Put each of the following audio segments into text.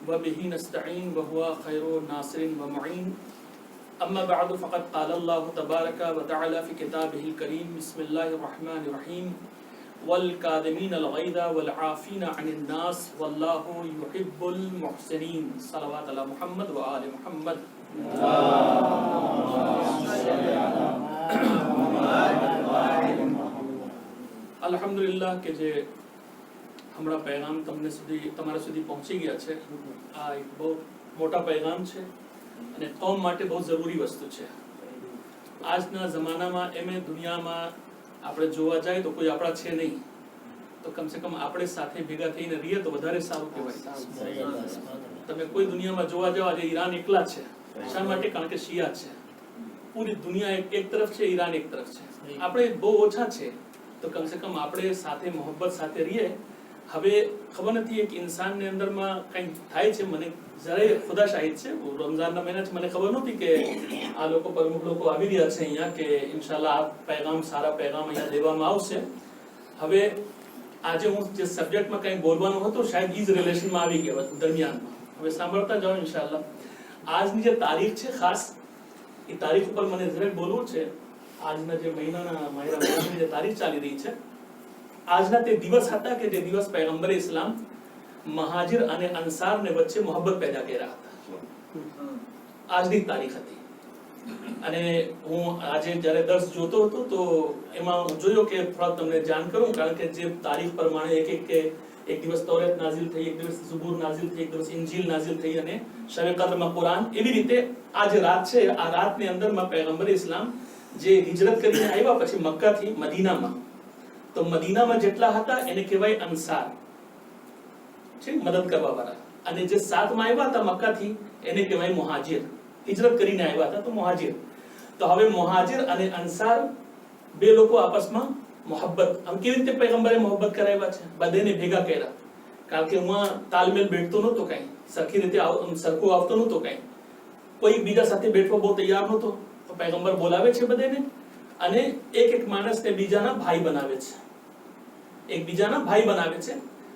وبه نستعين وهو خير ناصر ومعين أما بعد فقد قال الله تبارك وتعالى في كتابه الكريم بسم الله الرحمن الرحيم والكاظمين الغيظ والعافين عن الناس والله يحب المحسنين صلوات على محمد وآل محمد અલ્હમ્દુલિલ્લાહ કે જે હમણાં પૈગામ તમને સુધી તમારા સુધી પહોંચી ગયા છે આ એક બહુ મોટા પૈગામ છે અને કૌમ માટે બહુ જરૂરી વસ્તુ છે આજના જમાનામાં એમે દુનિયામાં આપણે જોવા જાય તો કોઈ આપણા છે નહીં તો કમસે કમ આપણે સાથે ભેગા થઈને રહીએ તો વધારે સારું કહેવાય તમે કોઈ દુનિયામાં જોવા જાવ આજે ઈરાન એકલા છે શા માટે કારણ કે શિયા છે પૂરી દુનિયા એક તરફ છે ઈરાન એક તરફ છે આપણે બહુ ઓછા છે તો કમ સે કમ આપણે સાથે મોહબ્બત સાથે રહીએ હવે ખબર નથી એક ઇન્સાનની અંદરમાં કંઈ થાય છે મને જરાય ખુદા શાહિદ છે રમઝાનના મહિના છે મને ખબર નહોતી કે આ લોકો પ્રમુખ લોકો આવી રહ્યા છે અહીંયા કે ઇન્શાલ્લાહ આ પૈગામ સારા પૈગામ અહીંયા દેવામાં આવશે હવે આજે હું જે સબ્જેક્ટમાં કંઈ બોલવાનું હતું શાયદ ઈ જ રિલેશનમાં આવી ગયા દરમિયાનમાં હવે સાંભળતા જાઓ ઇન્શાલ્લાહ આજની જે તારીખ છે ખાસ એ તારીખ ઉપર મને જરાય બોલવું છે આજના જે મહિનાની જે તારીખ ચાલી રહી છે આજના તે દિવસ હતા કે જે દિવસ પૈગંબર ઇસ્લામ મહાજિર અને અંસાર ને વચ્ચે મોહબ્બત પેદા કર્યા હતા આજની તારીખ હતી અને હું આજે જ્યારે દર્શ જોતો હતો તો એમાં હું જોયો કે થોડા તમને જાણ કરું કારણ કે જે તારીખ પ્રમાણે એક દિવસ તૌરાત નાઝિલ થઈ એક દિવસ ઝુબૂર નાઝિલ થઈ એક દિવસ ઇન્જીલ નાઝિલ થઈ અને શબ કદ્રમાં કુરાન એવી રીતે આ જે રાત છે આ રાતની અંદરમાં પૈગંબર ઇસ્લામ જે હિજરત કરીને આવ્યા પછી મક્કા થી મદીનામાં તો મદીનામાં જેટલા હતા એને કહેવાય અંસાર છે મદદ કરવા વાળા અને જે સાથમાં આવ્યા હતા મક્કા થી એને કહેવાય મુહાજિર હિજરત કરીને આવ્યા હતા તો મુહાજિર તો હવે મુહાજિર અને અંસાર બે લોકો આપસમાં મોહબ્બત આમ કેવી રીતે પૈગંબરે મોહબ્બત કરાવ્યા છે બધાને ભેગા કર્યા કારણ કે હું તાલમેલ બેઠતો નહોતો કઈ સરખી રીતે સરખું આવતો નહોતો કઈ કોઈ બીજા સાથે બેઠવા બહુ તૈયાર નહોતો તો પૈગંબર બોલાવે છે બધાને અને એક માણસને બીજાના ભાઈ બનાવે છે એકબીજાના ભાઈ બનાવે છે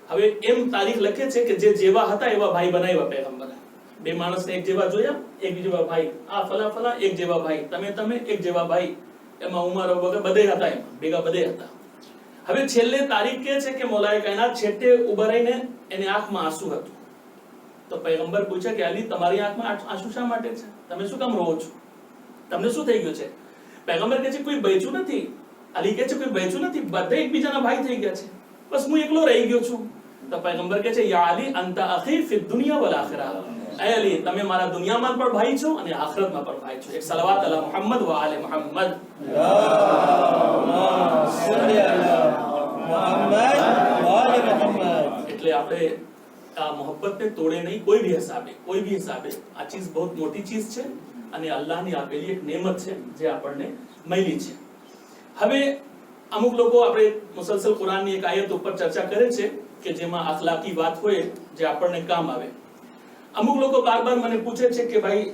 હવે એમ તારીખ લખે છે કે જે જેવા હતા એવા ભાઈ બનાવ્યા પૈગંબરે બે માણસને એક જેવા જોયા એક જેવા ભાઈ આ ફલા ફલા એક જેવા ભાઈ તમે એક જેવા ભાઈ એમાં ઉમર વગર બધે હતા એમાં ભેગા બધે હતા હવે છેલ્લે તારીખ કે છે કે મોલાએ કાયનાત છેટે ઉભા રહીને એની આંખમાં આંસુ હતું તો પૈગંબર પૂછે કે અલી તમારી આંખમાં આંસુ શા માટે છે તમે શું કામ રોવો છો તમને શું થઈ ગયું છે પૈગંબર કહે છે કોઈ બચ્યું નથી અલી કહે છે કોઈ બચ્યું નથી બધા એકબીજાના ભાઈ થઈ ગયા છે બસ હું એકલો રહી ગયો છું તો પૈગંબર કહે છે યા અલી અંતા અખી ફિ દુનિયા વલ આખિરા એ અલી તમે મારા દુનિયામાં પણ ભાઈ છો અને આખિરતમાં પણ ભાઈ છો એક સલાવત અલા મુહમ્મદ વ આલે મુહમ્મદ એટલે આપણે આ મોહબ્બતને તોડે નહીં કોઈ ભી હિસાબે આ ચીજ બહુ મોટી ચીજ છે અને અલ્લાહની આપેલી એક નેમત છે જે આપણને મળી છે હવે અમુક લોકો આપણે મુસલસલ કુરાનની એક આયત ઉપર ચર્ચા કરે છે કે જેમાં અખલાકી વાત હોય જે આપણને કામ આવે અમુક લોકો બાર મને પૂછે છે કે ભાઈ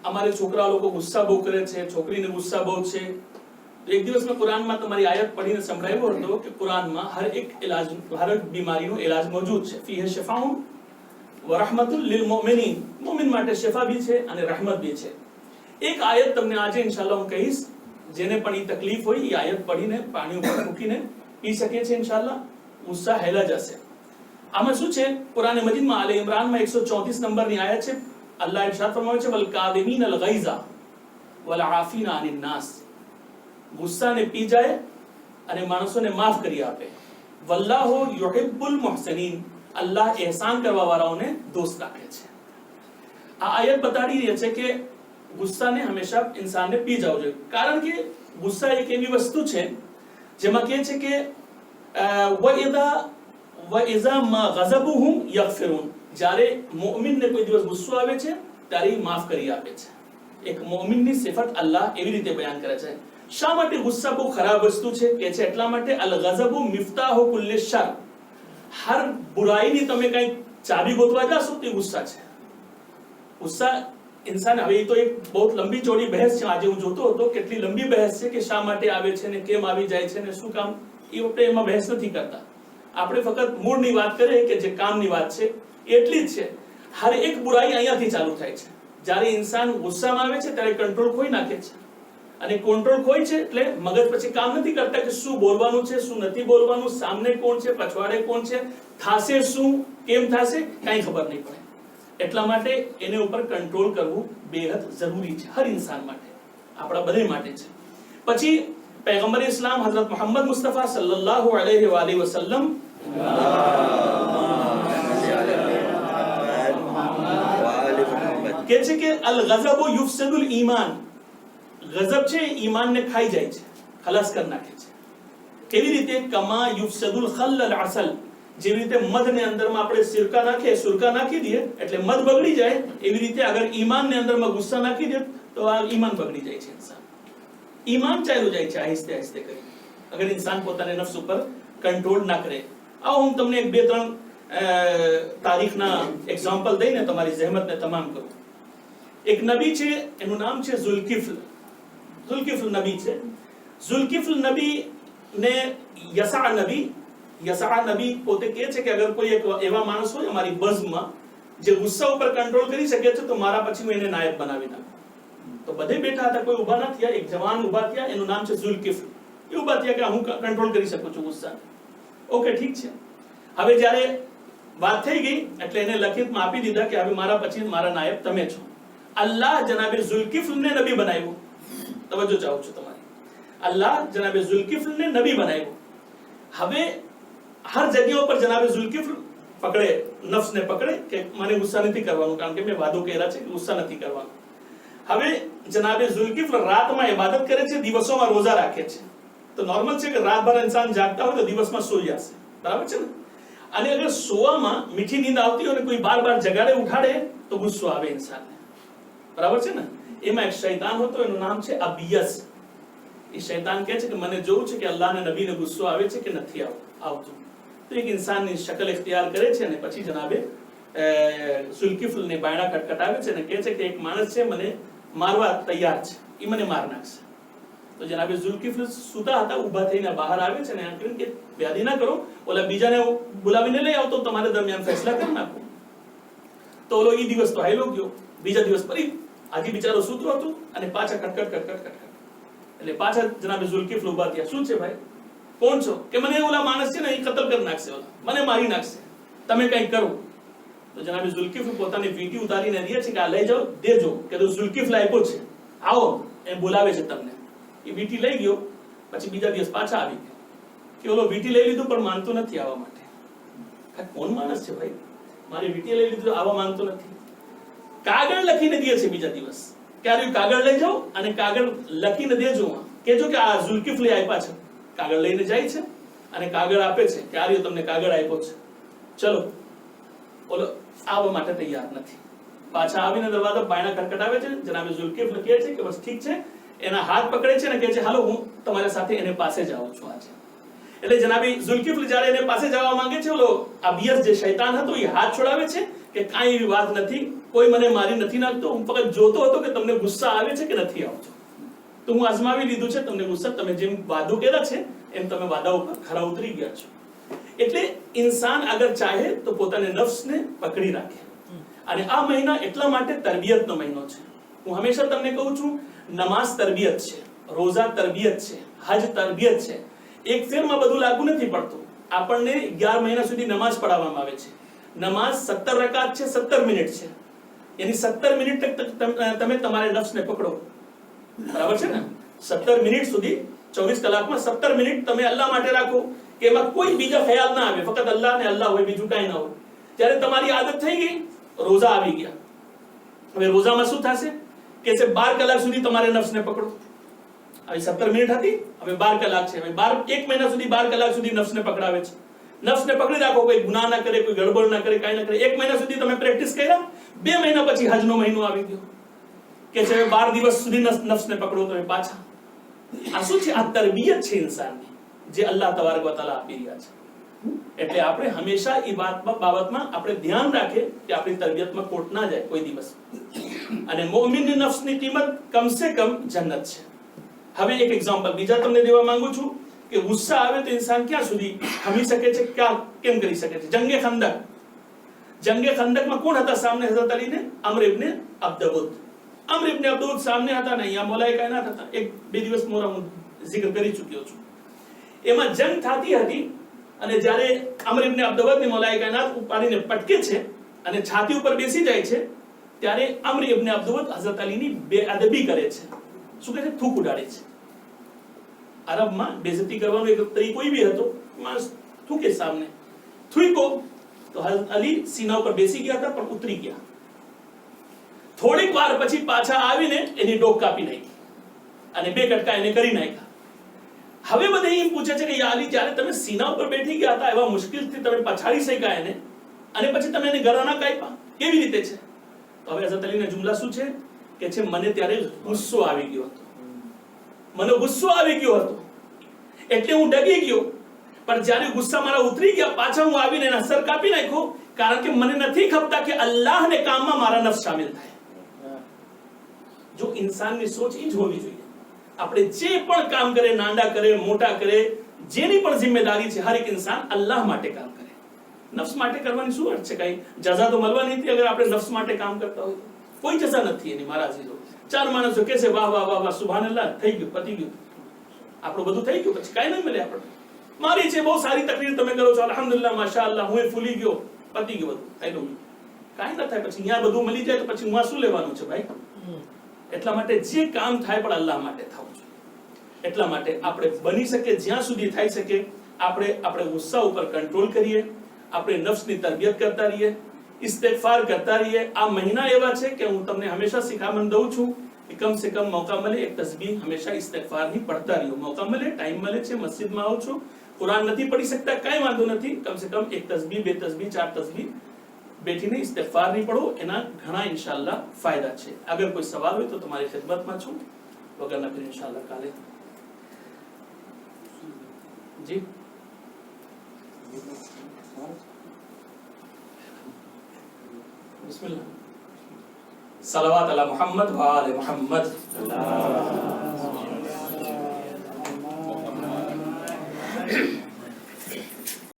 અમારે છોકરા લોકો ગુસ્સા બહુ કરે છે છોકરીને ગુસ્સા બહુ છે એક દિવસ મેં કુરાનમાં તમારી આયત પઢીને સંભળાવ્યો હતો કે કુરાનમાં હર એક બીમારીનો ઇલાજ મોજૂદ છે ફીહે શિફાઉન વ રહમતુલ લિલ મુમિનીન મુમિન માટે શિફા ભી છે અને રહેમત ભી છે એક આયત તમને આજે ઇન્શાઅલ્લાહ હું કહીશ જેને પણ ઈ તકલીફ હોય ઈ આયત પઢીને પાણી ઉપર મૂકીને પી શકે છે ઇન્શાઅલ્લાહ ગુસ્સા હેલા જશે આમાં શું છે કુરાન મજીદમાં આલે ઇમરાનમાં 134 નંબરની આયત છે અલ્લાહ ઇરશાદ ફરમાવે છે વલ કાદિમીન અલ ગૈઝા વલ આફીન અનિન નાસ ગુસ્સાને પી જાય અને માણસોને માફ કરી આપે વલ્લાહુ યુહિબ્બુલ મુહસિનીન અલ્લાહ ihsan કરવા વાળાઓને દોસ્ત રાખે છે આ આયત બતાડી રહી છે કે ગુસ્સાને હંમેશા ઇન્સાનને પી જવો જોઈએ કારણ કે ગુસ્સા એક એવી વસ્તુ છે જેમાં કહે છે કે વઇઝા મા ગઝબુહુમ યગફિરૂન જ્યારે મુઅમિનને કોઈ દિવસ ગુસ્સો આવે છે ત્યારે માફ કરી આપે છે એક મુઅમિનની સિફત અલ્લાહ એવી રીતે બયાન કરે છે શા માટે ગુસ્સા બહુ ખરાબ વસ્તુ છે કે છે એટલા માટે અલ ગઝબુ મિફ્તાહુ કુલ્લી શર હર બુરાઈની તમે કઈ ચાબી ગોતવા જાશો તે ગુસ્સા છે ગુસ્સા इंसान હવે તો એક બહુ લંબી ચોડી બહેસ છે આજે હું જોતો હતો કેટલી લંબી બહેસ છે કે શા માટે આવે છે ને કેમ આવી જાય છે ને શું કામ એ આપણે એમાં બહેસ નથી કરતા આપણે ફક્ત મૂળની વાત કરીએ કે જે કામની વાત છે એટલી જ છે હર એક બુરાઈ અહીંયાથી ચાલુ થાય છે. જ્યારે ઇન્સાન ગુસ્સામાં આવે છે ત્યારે કંટ્રોલ ખોઈ નાખે છે, અને કંટ્રોલ ખોઈ છે એટલે મગજ પછી કામ નથી કરતા કે શું બોલવાનું છે, શું નથી બોલવાનું, સામને કોણ છે, પછવાડે કોણ છે, થાશે શું, કેમ થાશે, કાંઈ ખબર નહીં પડે. એટલા માટે એને ઉપર કંટ્રોલ કરવું બેહદ જરૂરી છે હર ઇન્સાન માટે, આપણા બધે માટે છે. પછી પૈગંબર ઇસ્લામ હઝરત મોહમ્મદ મુસ્તફા સલ્લલ્લાહુ અલૈહિ વસલ્લમ કહે છે કે અલ ગઝબ યુફસિદુલ ઈમાન, ગઝબ છે ઈમાનને ખાઈ જાય છે, ખલાસ કરી નાખે છે. કેવી રીતે? કમા યુફસિદુલ ખલ અલ અસલ, જેવી રીતે મધને અંદરમાં આપણે સુરકા નાખી દઈએ એટલે મધ બગડી જાય, એવી રીતે અગર ઈમાનને અંદરમાં ગુસ્સા નાખી દે તો આ ઈમાન બગડી જાય છે. ઇન્સાન ઈમાન ચાલ્યું જાય છે આહિસ્તે આહિસ્તે કરી, અગર ઇન્સાન પોતાને નફ્સ ઉપર કંટ્રોલ ના કરે. આવો હું તમને એક બે ત્રણ તારીખના એક્ઝામ્પલ દઈને તમારી જહેમતને તમામ કરું. એક નબી છે, એનું નામ છે ઝુલ્કિફલ નબી છે. ઝુલ્કિફલ નબી ને યસા નબી પોતે કહે છે કે અગર કોઈ એક એવા માણસ હોય અમારી બઝમાં જે ગુસ્સા ઉપર કંટ્રોલ કરી શકે છે તો મારા પછી હું એને નાયબ બનાવી નાખું. તો બધે બેઠા હતા, કોઈ ઊભા ન થયા. એક જવાન ઊભા થયા, એનું નામ છે ઝુલ્કિફલ. એ ઊભા થયા કે હું કંટ્રોલ કરી શકું છું ગુસ્સાને. ઓકે, ઠીક છે. હવે જ્યારે વાત થઈ ગઈ એટલે એને લખિતમાં આપી દીધા કે હવે મારા પછી મારા નાયબ તમે છો. અલ્લાહ જનાબે ઝુલ્કિફલને નબી બનાવ્યો. તવજ્જો ચાહું છું તમારી. અલ્લાહ જનાબે ઝુલ્કિફલને નબી બનાવ્યો. હવે હર જગ્યા પર જનાબે ઝુલ્કિફલ પકડે, નફ્સને પકડે કે મને ગુસ્સા નથી કરવાનું, કારણ કે મેં વાદો કર્યા છે કે ગુસ્સા નથી કરવાનો. હવે જનાબે ઝુલ્કિફલ રાતમાં ઇબાદત કરે છે, દિવસોમાં રોજા રાખે છે. તો નોર્મલ છે કે રાતભર ઇન્સાન જાગતા હોય તો દિવસમાં સૂઈ જશે, બરાબર છે ને? અને અગર સોવામાં મીઠી નીંદ આવતી હોય અને કોઈ બાર જગાડે ઉઠાડે તો ગુસ્સો આવે ઇન્સાનને, બરાબર છે ને? એમાં એક શૈતાન હતો, એનું નામ છે અબિયસ. એ શૈતાન કહે છે કે મને જોવું છે કે અલ્લાહને નબીને ગુસ્સો આવે છે કે નથી આવતો. તો એક ઇન્સાનની શકલ ઇખ્તિયાર કરે છે અને પછી જનાબે ઝુલ્કિફલને બાયણા ખટખટાવે છે અને કહે છે કે એક માણસ છે મને મારવા તૈયાર છે, એ મને માર નાખશે. તો જનાબે ઝુલ્કિફલ સુતા હતા, ઊભા થઈને બહાર આવે છે અને કે વ્યાધિ ના કરો, ઓલા બીજાને બોલાવીને લઈ આવતો, તમારે દરમિયાન ફેસલા કરી નાખો. તો ઓલો એ દિવસ તો હાયલો ગયો. બીજા દિવસ ફરી આજે બિચારો સૂતો હતો અને પાછા કટકટ એટલે પાછા જનાબે ઝુલ્કિફલ ઊભા થયા. શું છે ભાઈ, કોણ છો? કે મને ઓલા માણસ છે ને એ કતલ કરી નાખશે, ઓલા મને મારી નાખશે, તમે કંઈક કરો. તો જનાબે ઝુલ્કિફલ પોતાની વીંટી ઉતારીને દે છે કે આ લઈ જાઓ, દેજો. કે તો ઝુલ્કિફલ આપ્યો છે, આવો, એ બોલાવે છે તમને. એ વીંટી લઈ ગયો. પછી બીજા દિવસ પાછા આવી ગયો કે ઓલો વીંટી લઈ લીધું પણ માનતો નથી આવવા માટે. કોણ માણસ છે ભાઈ, મારી વીંટી લઈ લીધું, આવવા માંગતો નથી. કાગળ લખીને દે છે બીજા દિવસ, ક્યારે કાગળ લઈ જાઓ અને કાગળ લખીને દેજો, કેજો કે આ ઝુલ્કિફલે આપ્યા છે. કાગળ લઈને જાય છે અને કાગળ આપે છે, ક્યારે તમને કાગળ આપ્યો છે, ચલો. ઓલો આવવા માટે તૈયાર નથી. પાછા આવીને દરવાજો બાયણા ખટખટાવે છે. જનાબે ઝુલ્કિફલ કહે છે કે બસ ઠીક છે. એના હાથ પકડે છે અને કહે છે હાલો હું તમારા સાથે એને પાસે જાઉં છું આજે. એટલે જનાબે ઝુલ્કિફલ જ્યારે એને પાસે જવા માંગે છે, ઓલો અબિયસ જે શૈતાન હતો એ હાથ છોડાવે છે કે કાંઈ એવી વાત નથી, કોઈ મને મારી નથી નાખતો, હું ફક્ત જોતો હતો કે તમને ગુસ્સા આવે છે કે નથી આવતો. તો હું અજમાવી લીધું છે તમને ગુસ્સા, તમે જેમ વાદો કર્યા છે એમ તમે વાદા ઉપર ખરા ઉતરી ગયા છો. એટલે ઇન્સાન અગર ચાહે તો પોતાને નફ્સને પકડી રાખે. અને આ મહિના એટલા માટે તરબિયતનો મહિનો છે. હું હંમેશા તમને કહું છું, નમાઝ તરબિયત છે, રોઝા તરબિયત છે, હજ તરબિયત છે. એક ફેરમાં બધું લાગુ નથી પડતું. આપણને 11 મહિના સુધી નમાઝ પઢાવવામાં આવે છે. નમાઝ 17 રકાત છે, 17 મિનિટ છે. યાની 17 મિનિટ તક તમે તમારા નફ્સને પકડો, બરાબર છે ને? 17 મિનિટ સુધી, 24 કલાકમાં 17 મિનિટ તમે અલ્લાહ માટે રાખો કે એમાં કોઈ બીજા ખ્યાલ ના આવે, ફક્ત અલ્લાહ ને અલ્લાહ હોય, બીજું કાંઈ ના હોય. જ્યારે તમારી આદત થઈ ગઈ, રોઝા આવી ગયા. હવે રોઝામાં શું થશે કે 12 કલાક સુધી તમારે નફ્સને પકડો. હવે 17 મિનિટ હતી, હવે 12 કલાક છે. હવે 1 મહિના સુધી 12 કલાક સુધી નફ્સને પકડાવે છે. નફ્સને પકડી રાખો, કોઈ ગુનાહ ના કરે, કોઈ ગડબડ ના કરે, કાંઈ ના કરે. 1 મહિના સુધી તમે પ્રેક્ટિસ કર્યા, 2 મહિના પછી હજનો મહિનો આવી ગયો કે છે 12 દિવસ સુધી નફ્સને પકડો તો પાછા. આ શું છે? આ તરબિયત છે ઇન્સાનની, જે અલ્લાહ તબારક વ તઆલા આપી રહ્યા છે. એટલે આપણે હંમેશા એ બાબતમાં આપણે ધ્યાન રાખીએ કે આપણી તરબિયતમાં ખોટ ના જાય કોઈ દિવસ. અને મોમિનની નફ્સની કિંમત કમ સે કમ જન્નત છે. હવે એક એક્ઝામ્પલ બીજા તમને દેવા માંગુ છું કે ગુસ્સા આવે તો ઇન્સાન ક્યાં સુધી ખમી શકે છે, કેમ કરી શકે છે. જંગે ખંદક, જંગે ખંદકમાં કોણ હતા સામે હઝરત અલી ને? અમ્ર ઇબ્ન અબ્દવુદ. અમ્ર ઇબ્ન અબ્દવુદ સામે હતા ને અહીંયા મૌલાએ કાયનાત હતા. એક બે દિવસ મોરા હું zikr કરી ચૂક્યો છું. એમાં જંગ થતી હતી અને જ્યારે અમ્ર ઇબ્ન અબ્દવુદ ની મૌલાએ કાયનાત ઉપાડીને પટકે છે અને છાતી ઉપર બેસી જાય છે, ત્યારે અમ્ર ઇબ્ન અબ્દવુદ હઝરત અલીની બેઅદબી કરે છે. શું કહે છે? થૂક ઉડાડે છે. અરબમાં બેઇઝ્જતી કરવાનો એક તરીકો કોઈ બી હતો, માણસ થૂકે સામે, થૂકો તો હઝરત અલી સીના ઉપર બેસી ગયા હતા પણ ઉતરી ગયા. થોડીક વાર પછી પાછા આવીને એની ડોક કાપી નાખી અને બે કટકા એને કરી નાખ્યા. હવે બધા એમ પૂછે છે કે યા અલી, જ્યારે તમે સીના ઉપર બેઠી ગયા હતા, એવા મુશ્કેલથી તમે પછાડી શક્યા એને, અને પછી તમે એને ગળાના કાપ્યા, કેવી રીતે છે? તો હવે હઝરત અલીના જુમલા શું છે કે છે, મને ત્યારે ગુસ્સો આવી ગયો હતો, મને ગુસ્સો આવી ગયો હતો એટલે હું ડગી ગયો, પણ જ્યારે ગુસ્સા મારા ઉતરી ગયા, પાછા હું આવીને એના સર કાપી નાખ્યો, કારણ કે મને નથી ખપતા કે અલ્લાહને કામમાં મારા નફ્સ શામિલ થાય. જો ઇન્સાનની સોચ એ જ હોવી જોઈએ. આપણે જે પણ કામ કરે, નાના કરે, મોટા કરે, જેની પણ જિમ્મેદારી છે, હર એક ઇન્સાન અલ્લાહ માટે કામ કરે. નફ્સ માટે કરવાની શું અર્થ છે? કઈ જઝા તો મળવાની નથી. અગર આપણે નફ્સ માટે કામ કરતા હોય કોઈ જઝા નથી એની. મારા અઝીઝો, ચાર માણસો કહે છે વાહ વાહ વાહ વાહ સુબહાનલ્લાહ, થઈ ગયું, પતી ગયું, આપણું બધું થઈ ગયું, પછી કાંઈ નહીં મળે આપણને. મારી છે બહુ સારી તકરીર તમે કરો છો, અલ્હમ્દુલિલ્લાહ, માશાઅલ્લાહ, હું ફૂલી ગયો, પતી ગયું, બધું થઈ ગયું, કાંઈ ન થાય. પછી અહીંયા બધું મળી જાય તો પછી હું શું લેવાનું છે ભાઈ? એટલા માટે જે કામ થાય પણ અલ્લાહ માટે થવું જોઈએ. એટલા માટે આપણે બની શકે જ્યાં સુધી થઈ શકે આપણે ગુસ્સા ઉપર કંટ્રોલ કરીએ, આપણે નફ્સની તરબિયત કરતા રહીએ, ઇસ્તિગફાર કરતા રહીએ. આ મહિના એવા છે કે હું તમને હંમેશા શિખામણ દઉં છું કે કમ સે કમ મોકા મળે એક તસ્બીહ હંમેશા ઇસ્તિગફારની પડતા રહ્યો. મોકા મળે, ટાઈમ મળે છે, મસ્જિદમાં આવો છો, કુરાન નથી પઢી શકતા, કાંઈ વાંધો નથી, કમ સે કમ એક તસ્બીહ, બે તસ્બીહ, ચાર તસ્બીહ બેઠીને ઇસ્તિગફાર ની પઢો. એના ઘણા ઇન્શાઅલ્લાહ ફાયદા છે. અગર કોઈ સવાલ હોય તો તમારી ખિદમતમાં છું, વગરના ફિર ઇન્શાઅલ્લાહ કાલે. જી बिस्मिल्लाह. सलावत अला मोहम्मद व आले मोहम्मद.